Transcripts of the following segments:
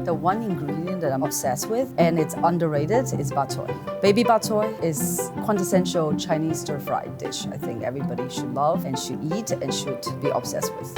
The one ingredient that I'm obsessed with, and it's underrated, is bok choy. Baby bok choy is quintessential Chinese stir-fried dish. I think everybody should love and should eat and should be obsessed with.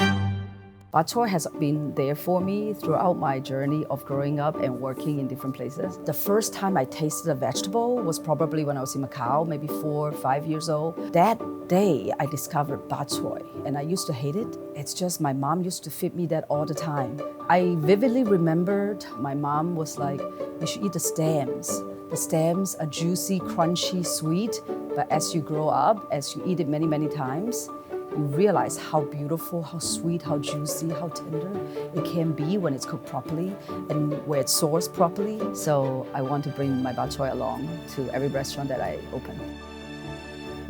Bok choy has been there for me throughout my journey of growing up and working in different places. The first time I tasted a vegetable was probably when I was in Macau, maybe 4 or 5 years old. That day, I discovered bok choy, and I used to hate it. It's just my mom used to feed me that all the time. I vividly remembered my mom was like, you should eat the stems. The stems are juicy, crunchy, sweet, but as you grow up, as you eat it many, many times, you realize how beautiful, how sweet, how juicy, how tender it can be when it's cooked properly and where it's sourced properly. So I want to bring my bok choy along to every restaurant that I open.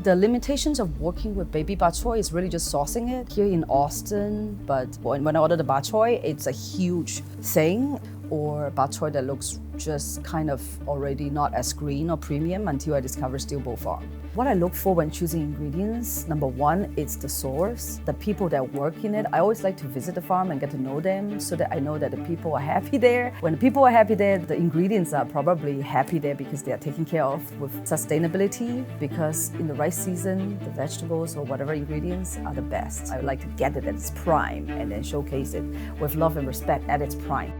The limitations of working with baby bok choy is really just sourcing it here in Austin. But when I order the bok choy, it's a huge thing, or bok choy that looks just kind of already not as green or premium until I discover Steel Bowl Farm. What I look for when choosing ingredients, number one, it's the source, the people that work in it. I always like to visit the farm and get to know them so that I know that the people are happy there. When the people are happy there, the ingredients are probably happy there because they are taken care of with sustainability, because in the right season, the vegetables or whatever ingredients are the best. I would like to get it at its prime and then showcase it with love and respect at its prime.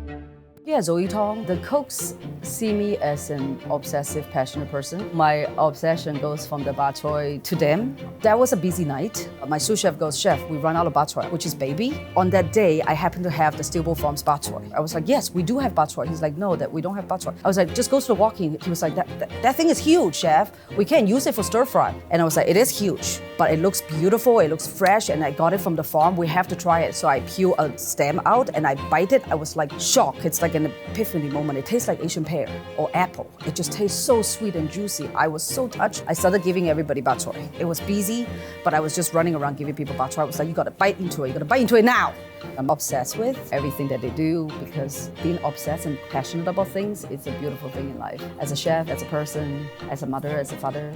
Yeah, Zoé Tong. The cooks see me as an obsessive, passionate person. My obsession goes from the bok choy to them. That was a busy night. My sous chef goes, "Chef, we run out of bok choy," which is baby. On that day, I happened to have the Steel Bowl Farms bok choy. I was like, "Yes, we do have bok choy." He's like, "No, that we don't have bok choy." I was like, "Just go to the walk-in." He was like, that thing is huge, chef. We can't use it for stir fry." And I was like, "It is huge, but it looks beautiful, it looks fresh, and I got it from the farm. We have to try it." So I peel a stem out and I bite it. I was like shocked. It's like an epiphany moment. It tastes like Asian pear or apple. It just tastes so sweet and juicy. I was so touched. I started giving everybody bok choy. It was busy, but I was just running around giving people bok choy. I was like, you gotta bite into it. You gotta bite into it now. I'm obsessed with everything that they do because being obsessed and passionate about things is a beautiful thing in life. As a chef, as a person, as a mother, as a father.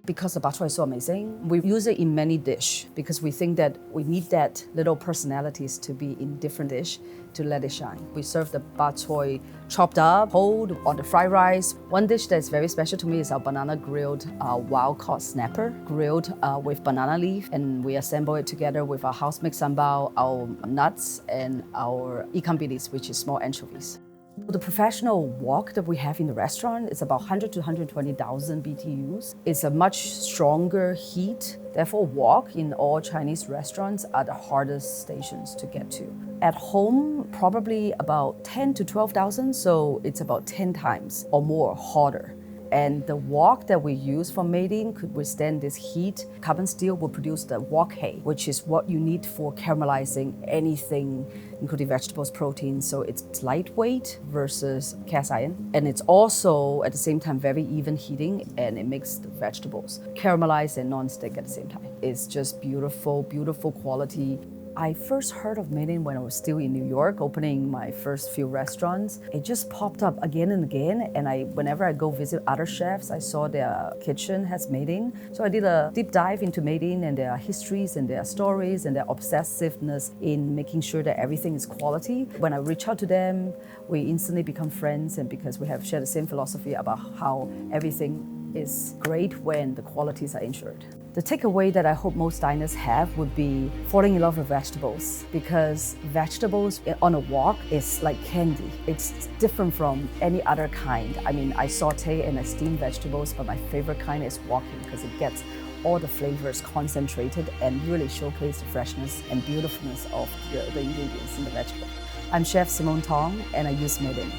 Because the bok choy is so amazing, we use it in many dishes because we think that we need that little personalities to be in different dish to let it shine. We serve the bok choy chopped up, whole, on the fried rice. One dish that's very special to me is our banana grilled wild-caught snapper, grilled with banana leaf, and we assemble it together with our house-made sambal, our nuts, and our ikan bilis, which is small anchovies. The professional wok that we have in the restaurant is about 100 to 120,000 BTUs. It's a much stronger heat. Therefore, wok in all Chinese restaurants are the hardest stations to get to. At home, probably about 10 to 12,000, so it's about 10 times or more hotter. And the wok that we use for mating could withstand this heat. Carbon steel will produce the wok hay, which is what you need for caramelizing anything, including vegetables, proteins. So it's lightweight versus cast iron. And it's also, at the same time, very even heating, and it makes the vegetables caramelize and non-stick at the same time. It's just beautiful, beautiful quality. I first heard of mating when I was still in New York, opening my first few restaurants. It just popped up again and again, and whenever I go visit other chefs, I saw their kitchen has mating. So I did a deep dive into mating and their histories and their stories and their obsessiveness in making sure that everything is quality. When I reach out to them, we instantly become friends, and because we have shared the same philosophy about how everything is great when the qualities are ensured. The takeaway that I hope most diners have would be falling in love with vegetables, because vegetables on a wok is like candy. It's different from any other kind. I mean, I saute and I steam vegetables, but my favorite kind is woking because it gets all the flavors concentrated and really showcase the freshness and beautifulness of the ingredients in the vegetable. I'm Chef Simone Tong, and I use mating.